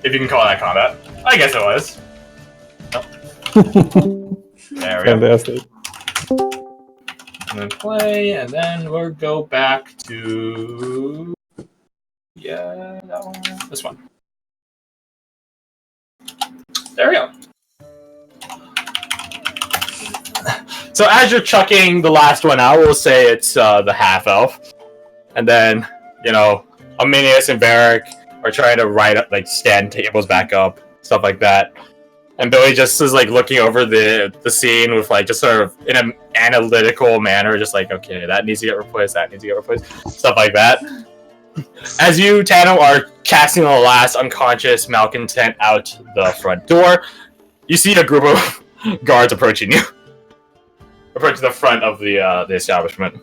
If you can call that combat. I guess it was. Oh. There we go. Fantastic. And then play, and then we'll go back to... Yeah, that one. This one. There we go. So as you're chucking the last one out, we'll say it's the half-elf. And then, you know, Arminius and Varric are trying to write up, like, stand tables back up, stuff like that. And Billy just is, like, looking over the scene with, like, just sort of in an analytical manner, just like, okay, that needs to get replaced, that needs to get replaced, stuff like that. As you, Tano, are casting the last unconscious malcontent out the front door, you see a group of guards approaching you. Approaching the front of the establishment.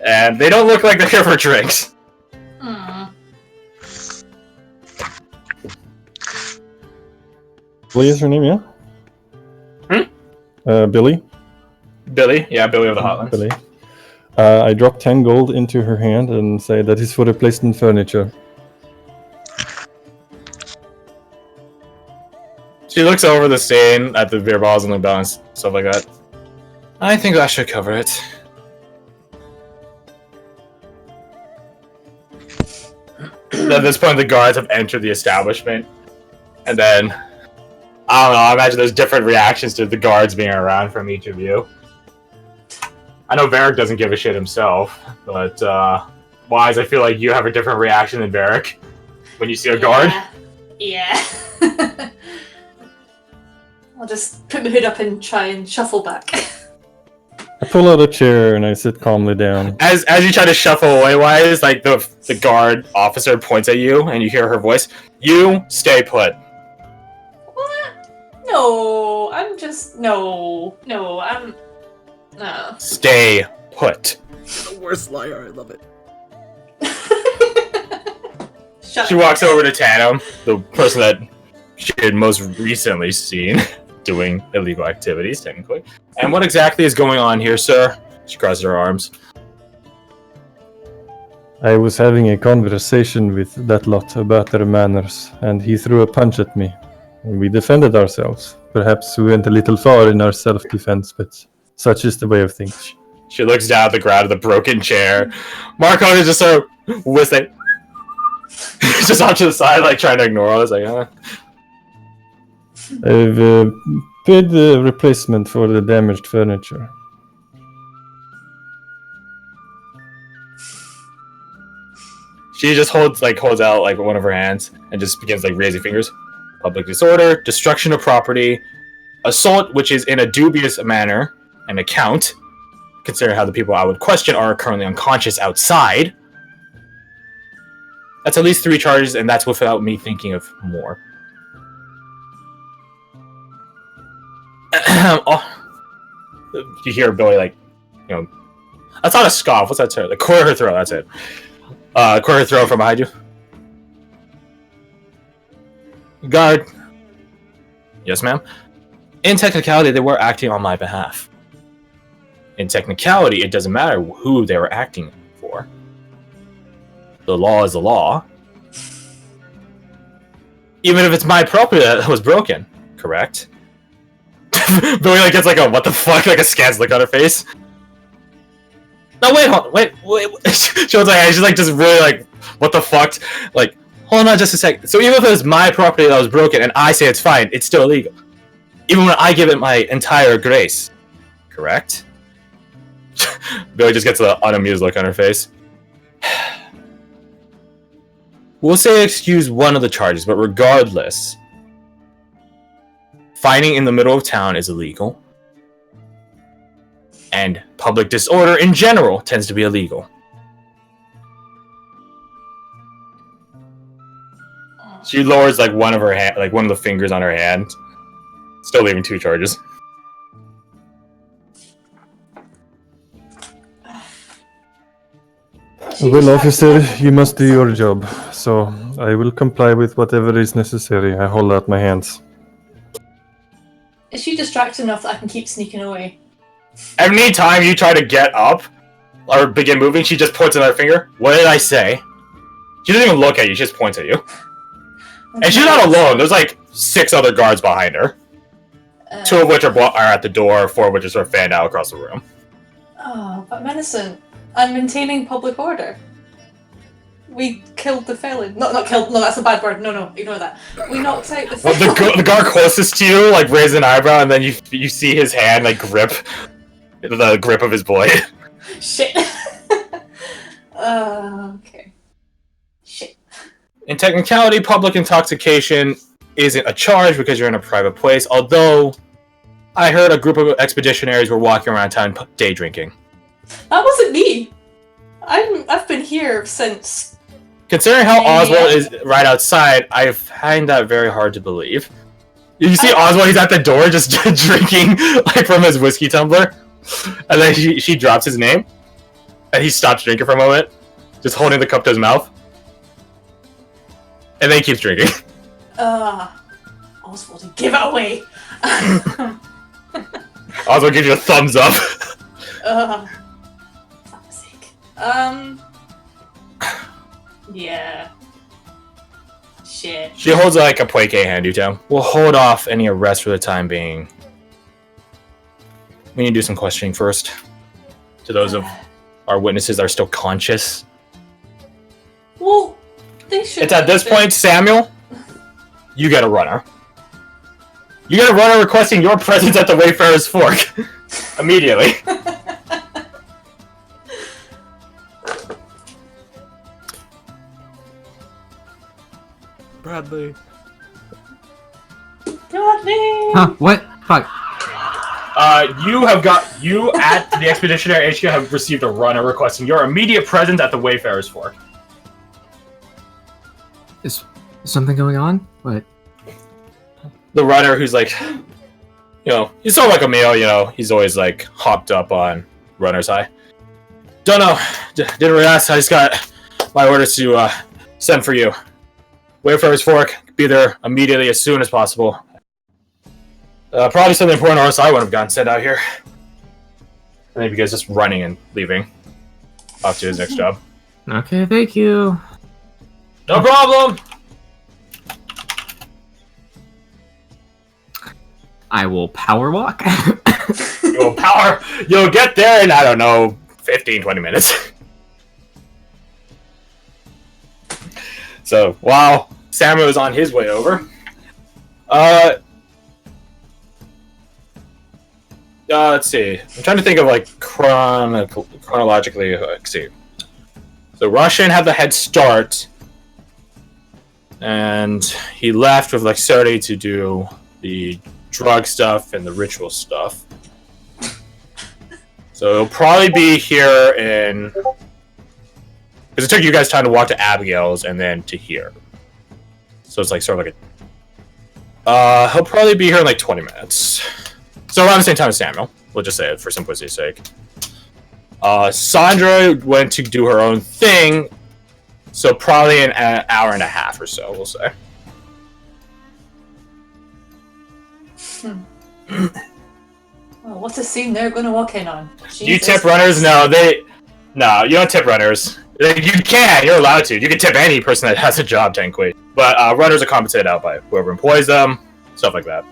And they don't look like they're here for drinks. Billy is her name, yeah? Billy? Billy? Yeah, Billy of the Hotlands. Billy. I drop 10 gold into her hand and say that is for replacement furniture. She looks over the scene at the beer bottles and the balance, stuff like that. I think that should cover it. At this point, the guards have entered the establishment. And then, I don't know, I imagine there's different reactions to the guards being around from each of you. I know Varric doesn't give a shit himself, but Wise, I feel like you have a different reaction than Varric when you see a guard. Yeah. I'll just put my hood up and try and shuffle back. I pull out a chair and I sit calmly down. As you try to shuffle away, Wise, like the guard officer points at you and you hear her voice. You stay put. What? No, I'm just... No. No. Stay put. The worst liar, I love it. She walks over to Tano, the person that she had most recently seen doing illegal activities, technically. And what exactly is going on here, sir? She crosses her arms. I was having a conversation with that lot about their manners, and he threw a punch at me. We defended ourselves. Perhaps we went a little far in our self-defense, but such is the way of things. She looks down at the ground of the broken chair. Marco is just sort of whistling. He's just off to the side, like, trying to ignore all this. Like, I've paid the replacement for the damaged furniture. She just holds out like one of her hands and just begins like raising fingers. Public disorder, destruction of property, assault, which is in a dubious manner, an account, considering how the people I would question are currently unconscious outside. That's at least 3 charges, and that's without me thinking of more. You hear Billy like, you know, that's not a scoff. What's that term? The clear her throat. That's it. Clear her throat from behind you. Guard. Yes, ma'am. In technicality, they were acting on my behalf. In technicality, it doesn't matter who they were acting for. The law is the law. Even if it's my property that was broken, correct? Billy like gets like a what the fuck, like a scant look on her face. No, wait, hold on, wait. She was like, she's like just really like, what the fuck? Like, hold on just a second. So even if it was my property that was broken and I say it's fine, it's still illegal. Even when I give it my entire grace, correct? Billy just gets an unamused look on her face. We'll say excuse one of the charges, but regardless, fighting in the middle of town is illegal. And public disorder in general tends to be illegal. She lowers like one of her hand, like one of the fingers on her hand, still leaving 2 charges. Well, officer, you must do your job, so I will comply with whatever is necessary. I hold out my hands. Is she distracted enough that I can keep sneaking away? Every time you try to get up or begin moving, she just points another finger. What did I say? She doesn't even look at you, she just points at you. And she's not alone. There's like 6 other guards behind her. 2 of which are at the door, 4 of which are sort of fanned out across the room. Oh, but Menacent, I'm maintaining public order. We killed the felon. Not killed. No, that's a bad word. No, ignore that. We knocked out the felon. Well, the guard closest to you, like, raises an eyebrow, and then you see his hand, like, grip the grip of his blade. Shit. Okay. Shit. In technicality, public intoxication isn't a charge because you're in a private place, although I heard a group of expeditionaries were walking around town day drinking. That wasn't me. I've been here since... Considering how Oswald is right outside, I find that very hard to believe. You see Oswald, he's at the door just drinking like from his whiskey tumbler. And then she drops his name. And he stops drinking for a moment. Just holding the cup to his mouth. And then he keeps drinking. Oswald, give it away! Oswald gives you a thumbs up. Fuck's sake. Yeah. Shit. She holds like a poike hand, you tell. We'll hold off any arrests for the time being. We need to do some questioning first. To those of our witnesses that are still conscious. Well, they should. It's at this point, Samuel, you get a runner. You get a runner requesting your presence at the Wayfarer's Fork. Immediately. Bradley. Huh? What? Fuck. You at the Expeditionary HQ have received a runner requesting your immediate presence at the Wayfarer's Fork. Is something going on? What? The runner who's like, he's sort of like a male, he's always like hopped up on runner's high. Don't know, didn't really ask, I just got my orders to send for you. Wayfarer's Fork, be there immediately as soon as possible. Probably something important or else I wouldn't have gotten sent out here. I think because just running and leaving. Off to his next job. Okay, thank you. No problem! I will power walk. You'll get there in, I don't know, 15, 20 minutes. So, while Samuel is on his way over, let's see. I'm trying to think of, like, chronologically, let's see. So, Roshan had the head start, and he left with, like, Serdi to do the drug stuff and the ritual stuff. So it'll probably be here in... Because it took you guys time to walk to Abigail's and then to here. So it's like sort of like a... he'll probably be here in like 20 minutes. So around the same time as Samuel. We'll just say it for simplicity's sake. Sandra went to do her own thing. So probably an hour and a half or so, we'll say. Well, what's a scene they're going to walk in on? Jesus. You tip runners? No, you don't tip runners. You can, you're allowed to. You can tip any person that has a job, technically. But runners are compensated out by whoever employs them, stuff like that.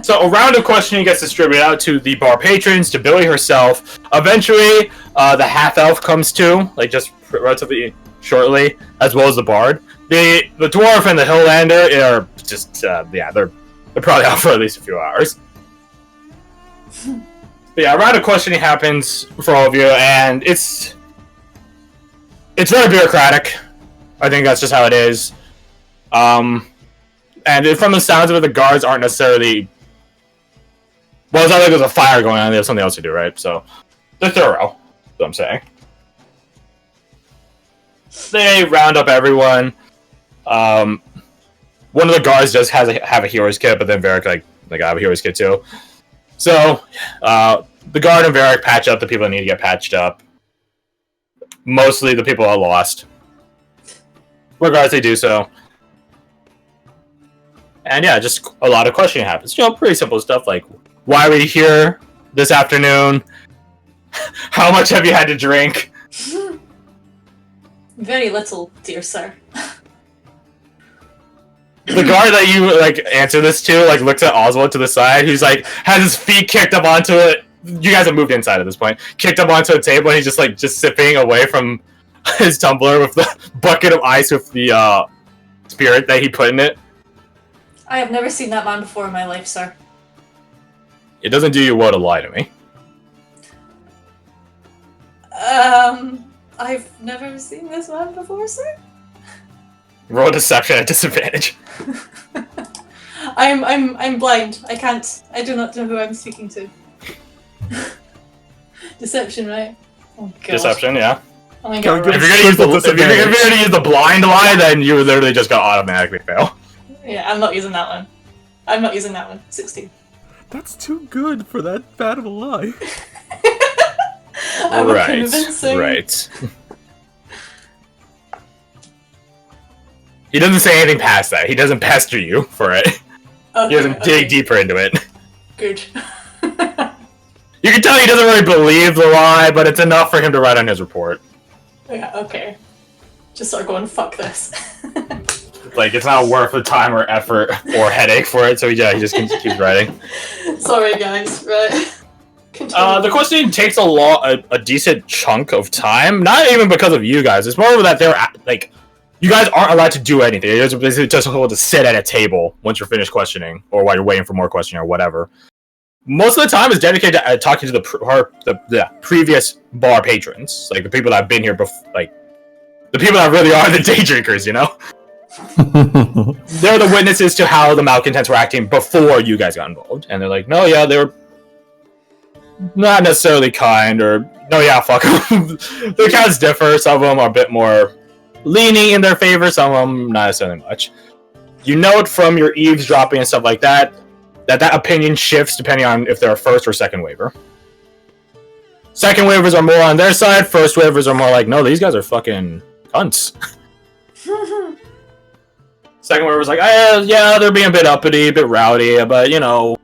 So a round of questioning gets distributed out to the bar patrons, to Billy herself. Eventually, the half-elf comes too, like just relatively shortly, as well as the bard. The dwarf and the Highlander are just, they're probably out for at least a few hours. But yeah, a round of questioning happens for all of you, and it's very bureaucratic. I think that's just how it is. And from the sounds of it, the guards aren't necessarily... Well, it's not like there's a fire going on, they have something else to do, right? So, they're thorough, is what I'm saying. They round up everyone. One of the guards does have a hero's kit, but then Varric, like I have a hero's kit too. So, the guard and Varric patch up the people that need to get patched up. Mostly the people are lost. Regardless, they do so. And yeah, just a lot of questioning happens. Pretty simple stuff like, why are we here this afternoon? How much have you had to drink? Very little, dear sir. The guard that you like answer this to like looks at Oswald to the side. He's like has his feet kicked up onto it. You guys have moved inside at this point. Kicked up onto a table, and he's just sipping away from his tumbler with the bucket of ice with the spirit that he put in it. I have never seen that man before in my life, sir. It doesn't do you well to lie to me. I've never seen this man before, sir. Roll deception at disadvantage. I'm blind. I do not know who I'm speaking to. Deception, right? Oh god. Deception, yeah. Oh my god. If you're gonna use the blind lie, then you literally just got automatically fail. Yeah, I'm not using that one. I'm not using that one. 16. That's too good for that bad of a lie. I'm convincing. Right. He doesn't say anything past that. He doesn't pester you for it. Okay, He doesn't dig deeper into it. Good. You can tell he doesn't really believe the lie, but it's enough for him to write on his report. Yeah, okay. Just start going, fuck this. Like, it's not worth the time or effort or headache for it, so yeah, he just keeps writing. Sorry, guys. Right. Continue. The questioning takes a decent chunk of time. Not even because of you guys. It's more of that they're like, you guys aren't allowed to do anything. You're just allowed to sit at a table once you're finished questioning, or while you're waiting for more questioning or whatever. Most of the time is dedicated to talking to the previous bar patrons, like the people that have been here before, like the people that really are the day drinkers. You know, they're the witnesses to how the malcontents were acting before you guys got involved, and they're like, no, yeah, they were not necessarily kind, or no, yeah, fuck them. Their accounts differ. Some of them are a bit more leaning in their favor, some of them not necessarily much. You know it from your eavesdropping and stuff like that, that opinion shifts depending on if they're a first or second waiver. Second waivers are more on their side, first waivers are more like, no, these guys are fucking cunts. Second waiver's like, yeah, they're being a bit uppity, a bit rowdy, but, you know,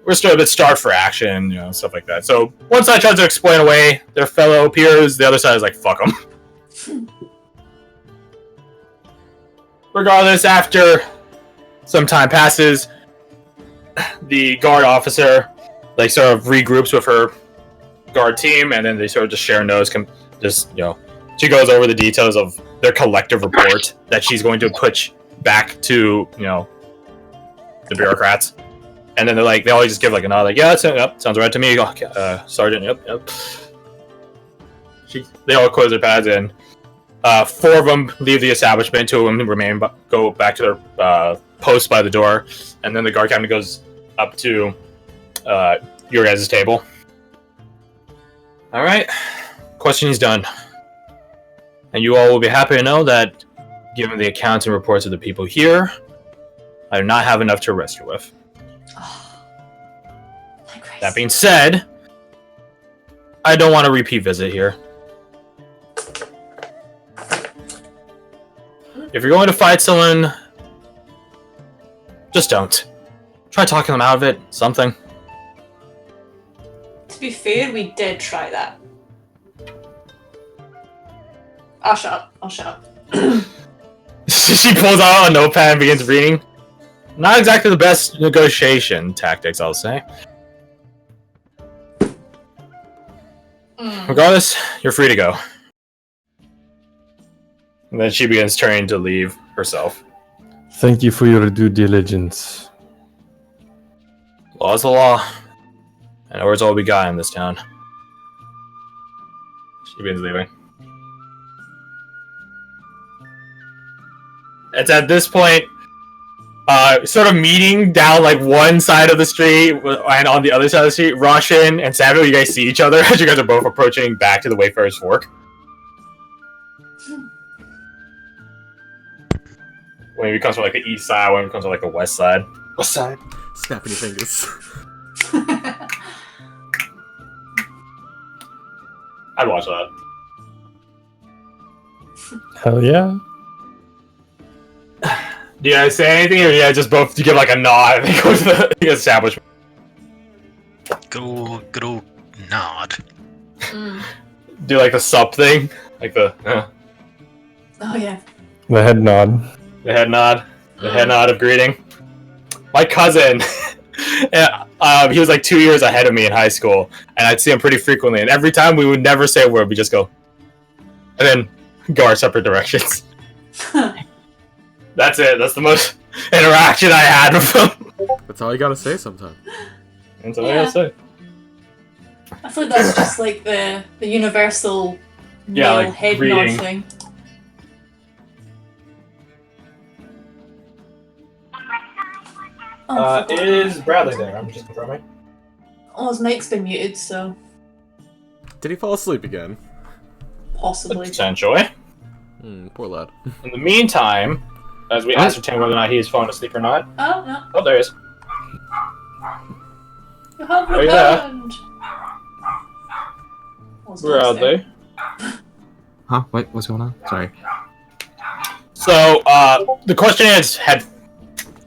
we're still a bit starved for action, you know, stuff like that. So one side tries to explain away their fellow peers, the other side is like, fuck them. Regardless, after some time passes, the guard officer like sort of regroups with her guard team, and then they sort of just share notes. Just, you know, she goes over the details of their collective report that she's going to push back to, you know, the bureaucrats. And then they all just give like a nod, like, yeah, yep, sounds right to me, Sergeant. Yep. They all close their pads in. 4 of them leave the establishment, 2 of them remain, go back to their post by the door, and then the guard captain goes up to your guys' table. All right, questioning's done, and you all will be happy to know that, given the accounts and reports of the people here, I do not have enough to arrest you with. That being said, I don't want a repeat visit here. If you're going to fight someone, just don't. Try talking them out of it, something. To be fair, we did try that. I'll shut up. She pulls out a notepad and begins reading. Not exactly the best negotiation tactics, I'll say. Regardless, you're free to go. And then she begins turning to leave herself. Thank you for your due diligence. Law's the law. And orders all we got in this town. She begins leaving. It's at this point, sort of meeting down like one side of the street, and on the other side of the street, Roshan and Samuel, you guys see each other as you guys are both approaching back to the Wayfarer's Fork. One of you comes from like the east side, one of you comes from like the west side. West side. Snapping your fingers. I'd watch that. Hell yeah. Do you guys say anything, or do you guys just both give like a nod and they go to the establishment? Good old nod. Do like the sup thing? Like the... Oh yeah. The head nod. The head nod. The head nod of greeting. My cousin, he was like 2 years ahead of me in high school, and I'd see him pretty frequently. And every time we would never say a word, we just go, and then go our separate directions. That's it. That's the most interaction I had with him. That's all you gotta say sometimes. That's all I gotta say. I feel like that's just like the universal male like head greeting. nod thing. Oh, Is Bradley there? I'm just confirming. oh, his mic's been muted, so Did he fall asleep again? possibly. Potentially. Poor lad. In the meantime, as we ascertain whether or not he is falling asleep or not. Oh no, Oh, there he is. you have Oh, yeah. returned. What's Bradley. Huh? What's going on? Sorry. So, the questionnaires had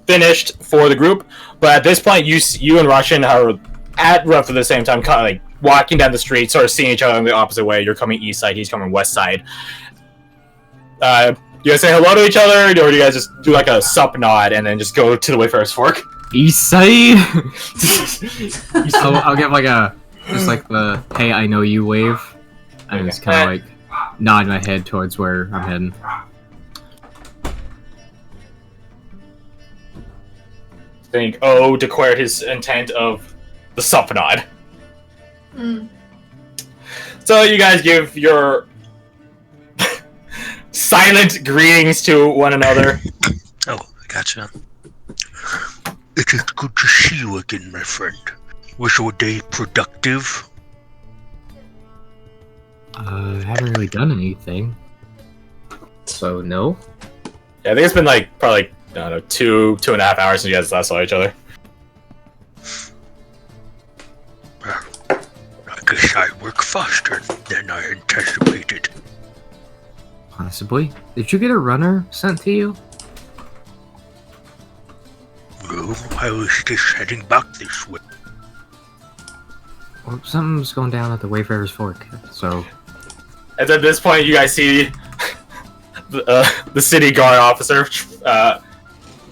finished for the group, but at this point, you and Russian are at roughly the same time, kind of like walking down the street, sort of seeing each other in the opposite way. You're coming east side, he's coming west side. You guys say hello to each other, or do you guys just do like a sup nod and then just go to the Wayfarer's Fork? East side. I'll give like a just like the hey I know you wave, and just kind of like nod my head towards where I'm heading. Think O declared his intent of the sup nod. Mm. So you guys give your silent greetings to one another. Oh, I gotcha. It is good to see you again, my friend. Was your day productive? I haven't really done anything, so no. Yeah, I think it's been like probably I don't know 2.5 hours since you guys last saw each other. Well, I guess I work faster than I anticipated. Possibly. Did you get a runner sent to you? No, I was just heading back this way. Well, something's going down at the Wayfarer's Fork, so... And at this point, you guys see the city guard officer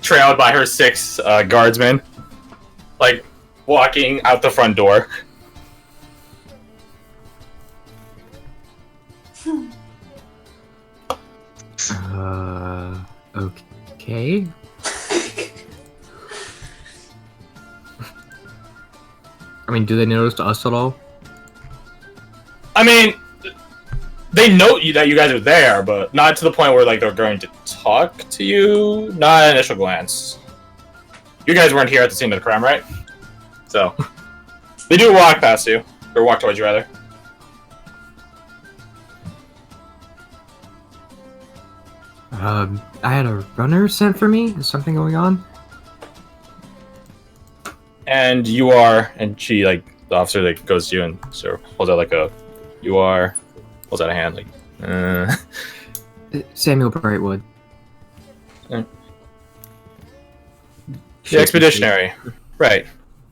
trailed by her 6 guardsmen, like walking out the front door. Okay. I mean, do they notice us at all? I mean, they note that you guys are there, but not to the point where like they're going to talk to you. Not at initial glance. You guys weren't here at the scene of the crime, right? So they do walk past you, or walk towards you rather. I had a runner sent for me. Is something going on? And you are, and she like the officer like goes to you and sort of holds out like a, you are, holds out a hand like, Samuel Brightwood. The expeditionary, right?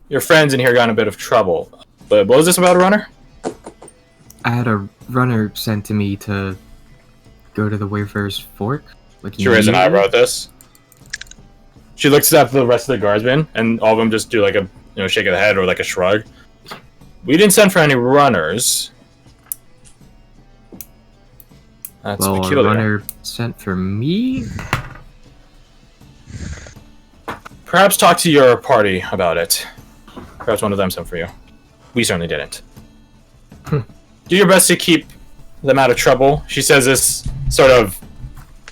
Your friends in here got in a bit of trouble. But what was this about a runner? I had a runner sent to me to go to the Wayfarer's Fork. Like She raised an eyebrow at this. She looks at the rest of the guardsmen, and all of them just do like a shake of the head or like a shrug. We didn't send for any runners. That's well, peculiar. a runner sent for me? Perhaps talk to your party about it. Perhaps one of them sent for you. We certainly didn't. Do your best to keep them out of trouble. She says this sort of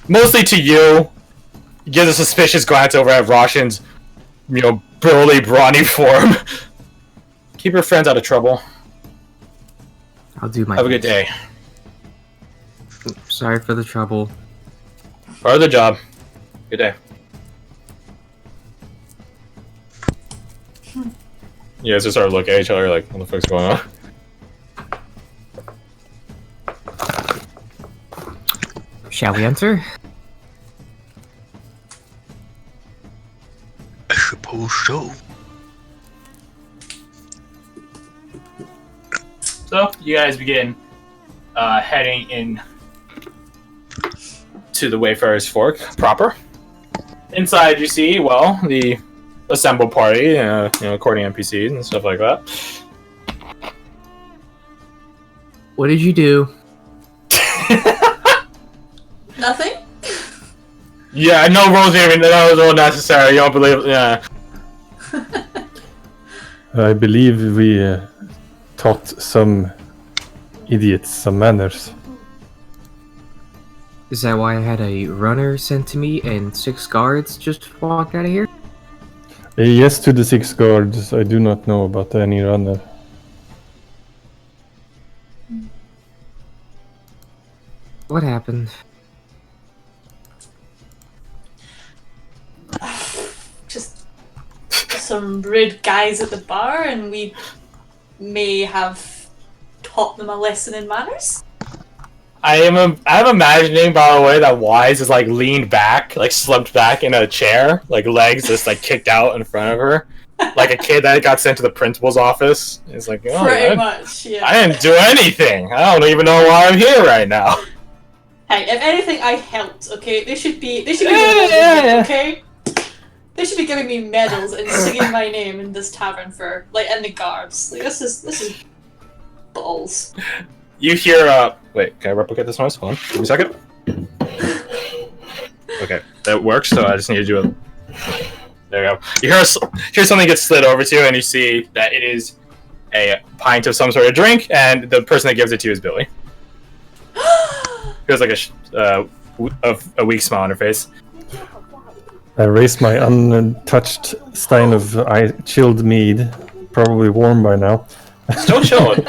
mostly to you. Gives a suspicious glance over at Roshan's, burly, brawny form. Keep your friends out of trouble. I'll do my Have a good day. Sorry for the trouble. Part of the job. Good day. You guys just sort of look at each other like, what the fuck's going on? Shall we enter? I suppose so. So, you guys begin heading in to the Wayfarer's Fork proper. Inside, you see, well, the assembled party, courting NPCs and stuff like that. What did you do? Nothing? Yeah, no rolls even. That was all necessary. You don't believe? Yeah. I believe we taught some idiots some manners. Is that why I had a runner sent to me and 6 guards just walked out of here? Yes to the 6 guards. I do not know about any runner. What happened? Just some rude guys at the bar, and we may have taught them a lesson in manners. I'm imagining, by the way, that Wise is like leaned back, like slumped back in a chair, like legs just like kicked out in front of her, like a kid that got sent to the principal's office. It's like, oh, Pretty much, yeah. I didn't do anything. I don't even know why I'm here right now. Hey, if anything, I helped. Okay, they should be Yeah. okay. They should be giving me medals and singing my name in this tavern for in the guards. Like this is balls. You hear, wait, can I replicate this noise? Hold on, give me a second. Okay, that works, so I just need to do it. There you go. You hear something get slid over to you, and you see that it is a pint of some sort of drink, and the person that gives it to you is Billy. There's like a weak smile on her face. I raised my untouched stein of chilled mead, probably warm by now. Still chilling.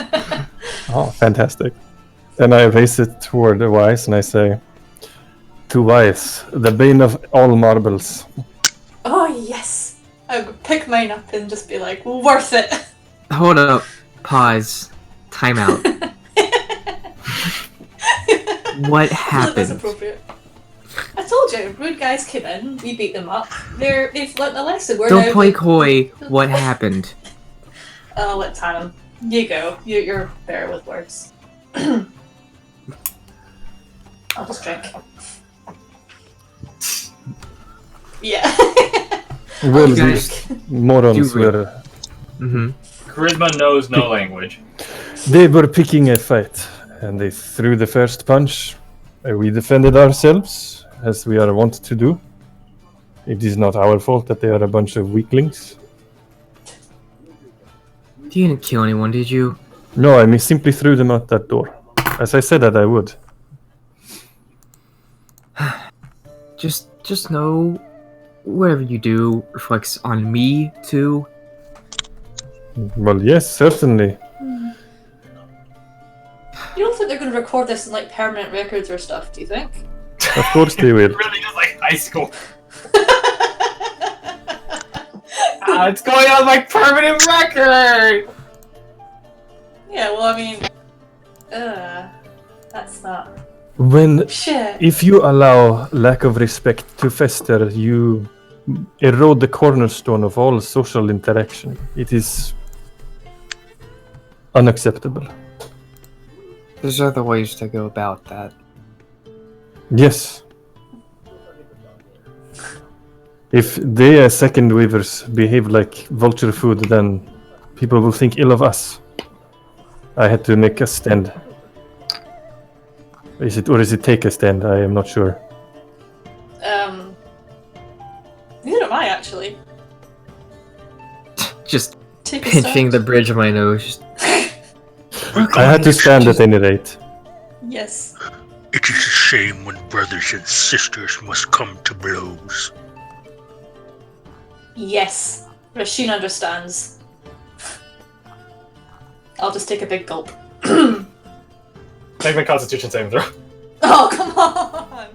Oh, fantastic. And I raise it toward the Wise and I say, to Wise, the bane of all marbles. Oh yes, I would pick mine up and just be like, worth it. Hold up. Pause. Time out. What That's happened? appropriate. I told you, rude guys came in, we beat them up. They've learned a lesson. Don't play coy. What happened? Oh, let's have him. You go. You're better with words. I'll just drink. Yeah. Well, You guys these morons do read. were... Mm-hmm. Charisma knows no language. They were picking a fight, and they threw the first punch. We defended ourselves, as we are wont to do. It is not our fault that they are a bunch of weaklings. You didn't kill anyone, did you? No, I simply threw them out that door, as I said that I would. Just know, whatever you do reflects on me too. Well, yes, certainly. You don't think they're going to record this in permanent records or stuff? Do you think? Of course they will. Really just like high school. It's going on my permanent record! Yeah. Well, I mean, that's not When, shit. if you allow lack of respect to fester, you erode the cornerstone of all social interaction. It is unacceptable. There's other ways to go about that. Yes. If they as second weavers behave like vulture food, then people will think ill of us. I had to make a stand. Is it take a stand? I am not sure. Neither am I actually. Just Take a pinching stand. the bridge of my nose. I had to stand at any rate. Yes. It is a shame when brothers and sisters must come to blows. Yes. Rasheen understands. I'll just take a big gulp. Make my Constitution saving throw. Oh, come on!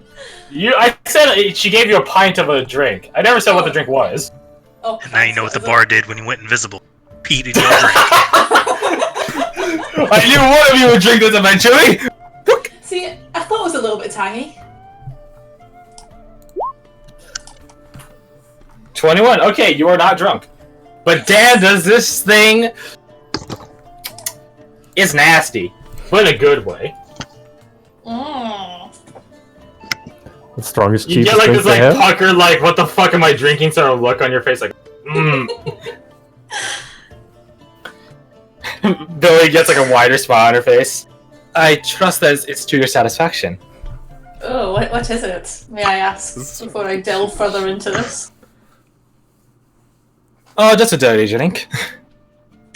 I said she gave you a pint of a drink. I never said what the drink was. Oh, And now you know what the is it? bar did when he went invisible. Peed in your drink. I knew one of you would drink this eventually! See, I thought it was a little bit tangy. 21. Okay, you are not drunk. But Dan, does this thing... It's nasty. But in a good way. Mm. The strongest, You cheapest get like drink this they like have. pucker, like what the fuck am I drinking? Sort of look on your face, like, Billy gets like a wider smile on her face. I trust that it's to your satisfaction. Oh, what is it? May I ask before I delve further into this? Oh, just a dirty drink.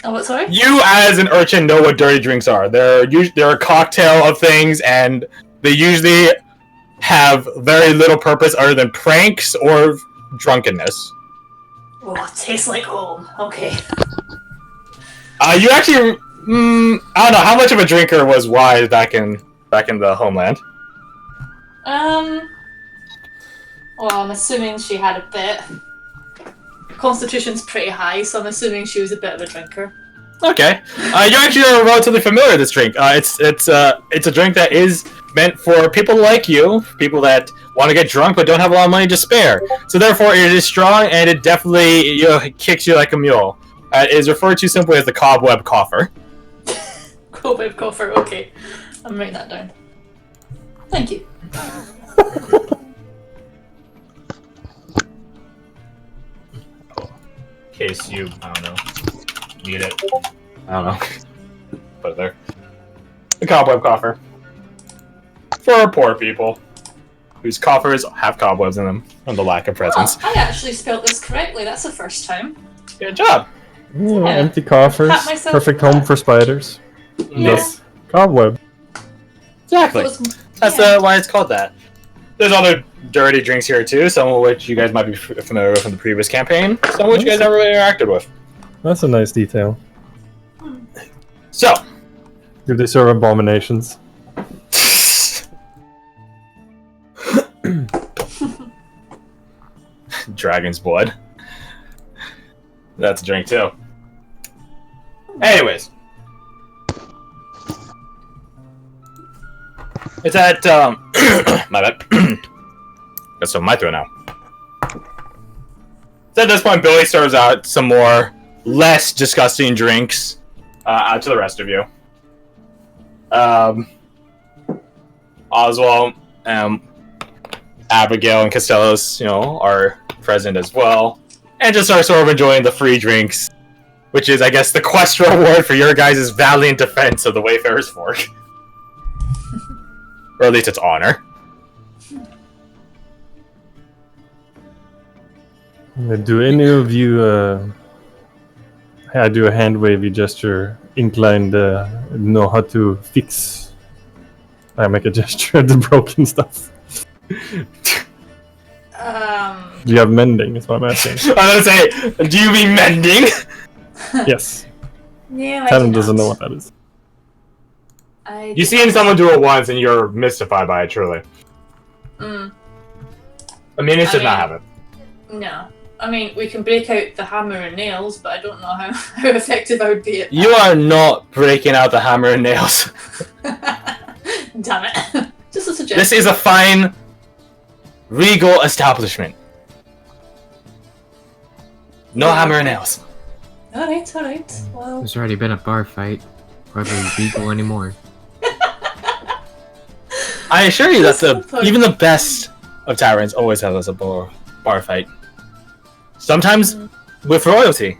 Oh, what? Sorry. You, as an urchin, know what dirty drinks are. They're a cocktail of things, and they usually have very little purpose other than pranks or drunkenness. Oh, it tastes like home. Okay. You actually, I don't know how much of a drinker was Wise back in the homeland. Well, I'm assuming she had a bit. Constitution's pretty high, so I'm assuming she was a bit of a drinker. Okay, you actually are relatively familiar with this drink. It's a drink that is meant for people like you, people that want to get drunk but don't have a lot of money to spare. So therefore, it is strong and it definitely kicks you like a mule. It is referred to simply as the cobweb coffer. Cobweb coffer. Okay, I'm writing that down. Thank you. In case you, I don't know, need it. I don't know. Put it there. The cobweb coffer. For poor people whose coffers have cobwebs in them from the lack of presents. Oh, I actually spelled this correctly. That's the first time. Good job. Yeah, Yeah. empty coffers. Pat myself Perfect on home that. for spiders. Yeah. Yes. Cobweb. Exactly. That's yeah. why it's called that. There's other dirty drinks here too, some of which you guys might be familiar with from the previous campaign, some of which you guys never really interacted with. That's a nice detail. So, Do they serve abominations? Dragon's blood. That's a drink too. Anyways. It's at, my bad. That's on my throw now. So at this point, Billy serves out some more less disgusting drinks out to the rest of you. Oswald, Abigail, and Costellos, are present as well. And just are sort of enjoying the free drinks, which is, I guess, the quest reward for your guys' valiant defense of the Wayfarer's Fork. Or at least its honor. Do any of you I do a hand wavy gesture inclined know how to fix? I make a gesture at the broken stuff. Do you have mending? Is what I'm asking. I was gonna say, do you mean mending? Yes. Yeah, Talon doesn't know what that is. You've seen someone do it once and you're mystified by it, truly. Amelius did not have it. No. I mean, we can break out the hammer and nails, but I don't know how effective I would be at that. You are not breaking out the hammer and nails. Damn it. Just a suggestion. This is a fine, regal establishment. No hammer and nails. Alright. Well, There's already been a bar fight. Why would we go anymore? I assure you that That's the point. even the best of taverns always have us a bar fight. Sometimes with royalty.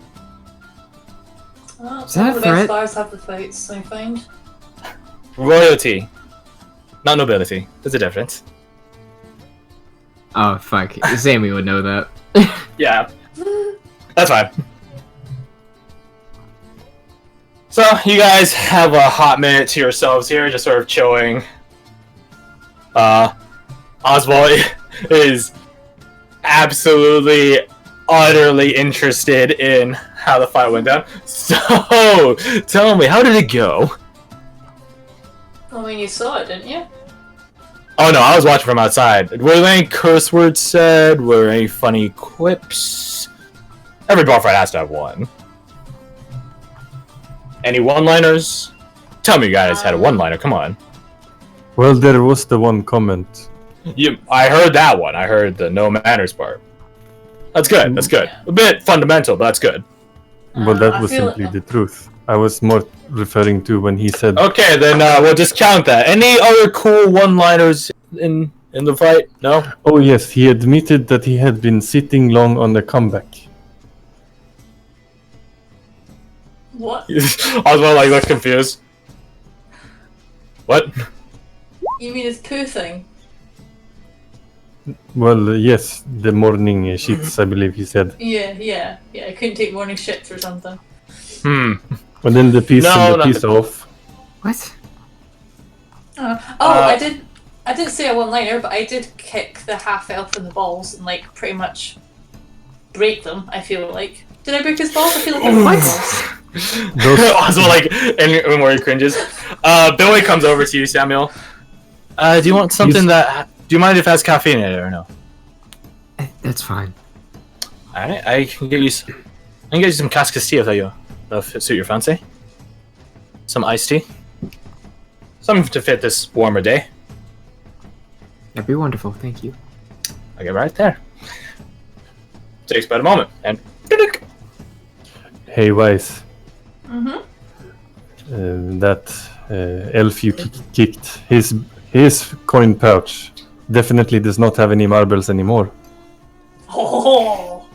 well, Is some that of the a best threat? bars have the fights, I find. Royalty. Not nobility. There's a difference. Oh, fuck. Sammy would know that. Yeah. That's fine. So, you guys have a hot minute to yourselves here, just sort of chilling. Oswald is absolutely, utterly interested in how the fight went down. So, tell me, how did it go? I mean, you saw it, didn't you? Oh no, I was watching from outside. Were there any curse words said? Were there any funny quips? Every bar fight has to have one. Any one-liners? Tell me you guys had a one-liner, come on. Well, there was the one comment. I heard that one. I heard the no manners part. That's good, that's good. A bit fundamental, but that's good. Well, that I was feel- simply the truth. I was more referring to when he said, Okay, then we'll discount that. Any other cool one-liners in in the fight? No? Oh yes, he admitted that he had been sitting long on the comeback. What? Oswald like looks confused. What? You mean his poo thing? Well, yes, the morning shits, I believe he said. Yeah. I couldn't take morning shits or something. And then the piece No, and the piece off. What? I didn't say a one-liner, but I did kick the half-elf in the balls and like pretty much break them, I feel like. Did I break his balls? I feel like I broke his balls. Oswald like and where he cringes. Billy comes over to you, Samuel. Do you want something do you mind if it has caffeine in it or no? That's fine. Alright, I can get you some cascastillo if suit your fancy. Some iced tea. Something to fit this warmer day. That'd be wonderful, thank you. I'll get right there. Takes about a moment, and Hey, Wise. Mm-hmm. That elf you kicked, his coin pouch definitely does not have any marbles anymore. Oh.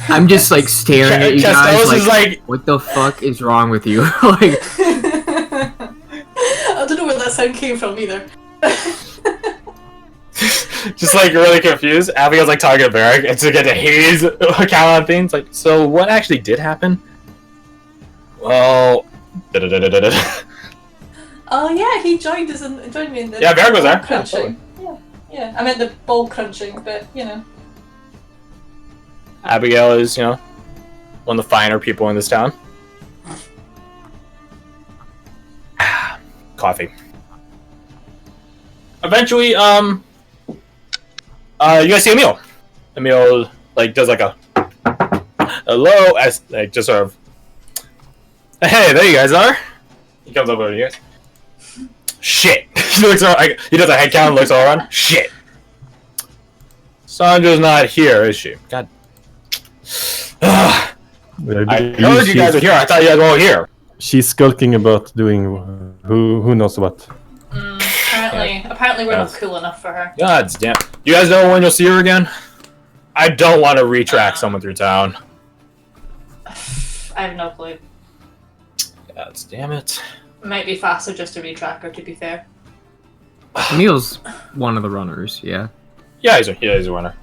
I'm just like staring at you guys Castells is like what the fuck is wrong with you? Like, I don't know where that sound came from either. just like really confused. Abigail's like talking to Barrack and to get to his account on things. Like, so what actually did happen? Well, Oh yeah, he joined me in the Yeah, Barrack was ball there. crunching. Yeah. I meant the ball crunching, but you know. Abigail is, one of the finer people in this town. Coffee. Eventually, you guys see Emil. Emil, like, does like a hello, as like just sort of. Hey, there you guys are. He comes over to you guys. Shit. He looks around. He does a head count and looks all around. Shit. Sandra's not here, is she? God. I heard you guys are here. I thought you guys were all here. She's skulking about doing who knows what. Apparently we're not cool enough for her. God damn. You guys know when you'll see her again? I don't want to retrack someone through town. I have no clue. God damn it. Might be faster just to retrack her, to be fair. Emil's one of the runners, yeah. Yeah, he's a winner.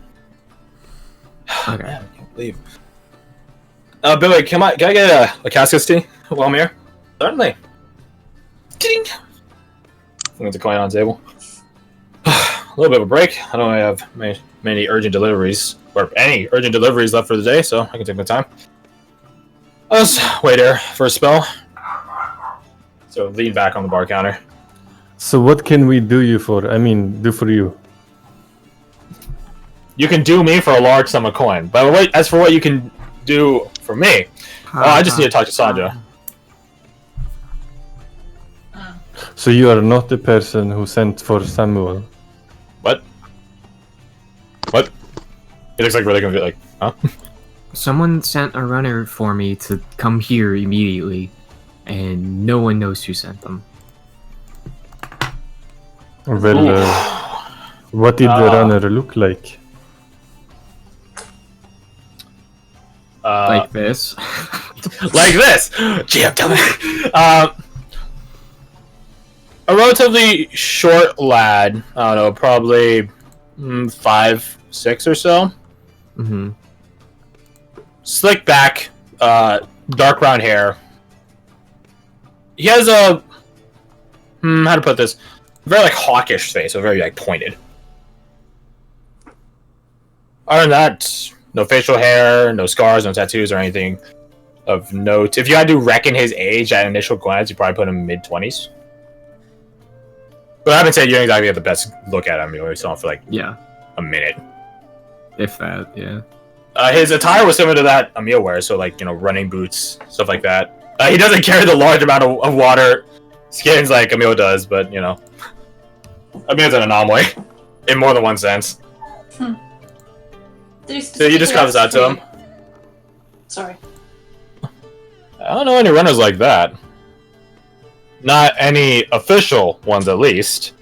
Okay. Man, I can't believe. Billy, can I get a casket tea while I'm here? Certainly. Ding. There's a coin on the table. A little bit of a break. I don't really have many urgent deliveries, or any urgent deliveries left for the day, so I can take my time. I'll just wait here for a spell. So lean back on the bar counter. So what can we do for you? You can do me for a large sum of coin. But as for what you can do for me, I just need to talk to Sandra. So you are not the person who sent for Samuel. What? What? He looks like really confused. Like, huh? Someone sent a runner for me to come here immediately, and no one knows who sent them. Well, what did the runner look like? Like this. Like this. Jam, tell me. A relatively short lad. I don't know, probably 5'6" or so. Mm-hmm. Slick back, dark brown hair. He has a how to put this? Very like hawkish face, so very like pointed. Other than that, no facial hair, no scars, no tattoos or anything of note. If you had to reckon his age at initial glance, you probably put him mid-20s. But I haven't said you don't exactly have the best look at him. You only saw him for like a minute. If that, yeah. His attire was similar to that Emil wears, so like, running boots, stuff like that. He doesn't carry the large amount of water skins like Emil does, but, Emil's an anomaly. In more than one sense. So you just comes out to him. Sorry. I don't know any runners like that. Not any official ones, at least.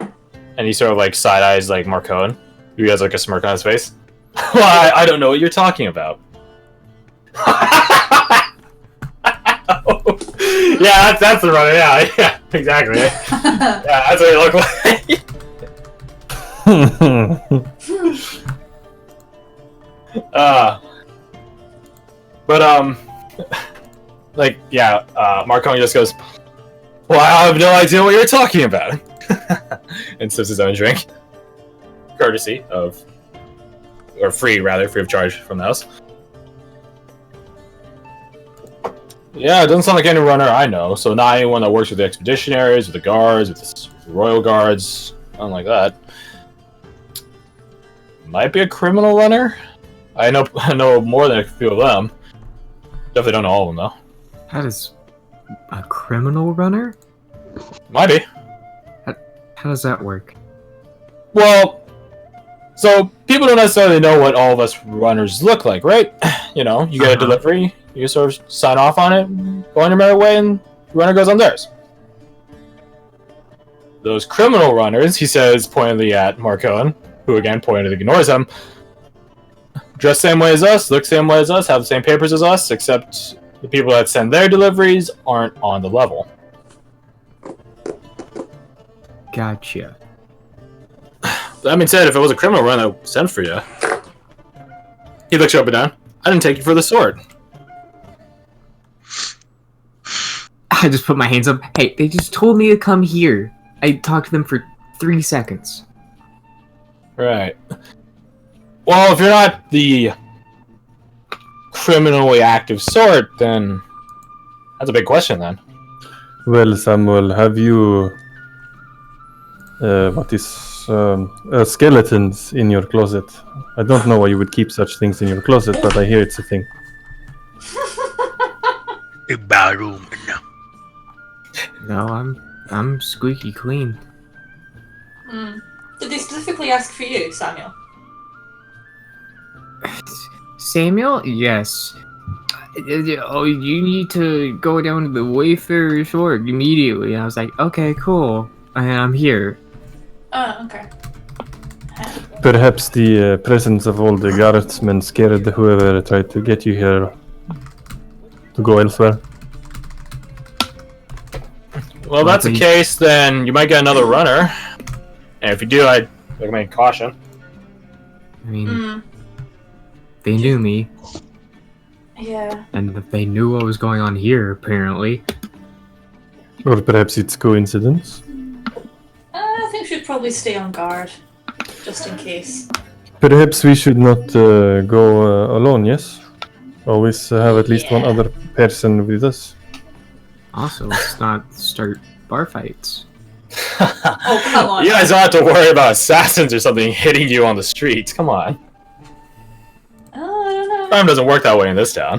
And he sort of like side eyes like Marcone, who has like a smirk on his face. Well, I don't know what you're talking about. Yeah, that's the runner. Yeah, exactly. Yeah, that's what you look like. But like yeah, Marconi just goes, "Well, I have no idea what you're talking about," and sips his own drink, courtesy of, or free of charge from the house. Yeah, it doesn't sound like any runner I know, so not anyone that works with the expeditionaries, with the guards, with the royal guards, nothing like that. Might be a criminal runner. I know more than a few of them. Definitely don't know all of them though. That is a criminal runner? Might be. How does that work? Well, so people don't necessarily know what all of us runners look like, right? You know, you get a delivery, you sort of sign off on it, go on your merry way, and the runner goes on theirs. Those criminal runners, he says, pointedly at Marcone, who again pointedly ignores him, dress same way as us, look same way as us, have the same papers as us, except the people that send their deliveries aren't on the level. Gotcha. That being said, if it was a criminal run that sent for you, he looks you up and down. I didn't take you for the sword. I just put my hands up. Hey, they just told me to come here. I talked to them for 3 seconds. Right. Well, if you're not the criminally active sort, then that's a big question then. Well, Samuel, have you skeletons in your closet? I don't know why you would keep such things in your closet, but I hear it's a thing. A bathroom. No, I'm squeaky clean. Did they specifically ask for you, Samuel? Samuel? Yes. Oh, you need to go down to the Wayfarer shore immediately. And I was like, okay, cool. And I'm here. Oh, okay. Perhaps the presence of all the guardsmen scared whoever tried to get you here to go elsewhere. Well, if that's the case, then you might get another runner. And if you do, I'd recommend caution. I mean, they knew me. Yeah. And they knew what was going on here, apparently. Or perhaps it's coincidence. I think we should probably stay on guard, just in case. Perhaps we should not go alone, yes? Always have at least one other person with us. Also, let's not start bar fights. Oh, come on. You guys don't have to worry about assassins or something hitting you on the streets. Come on. I don't know. Crime doesn't work that way in this town.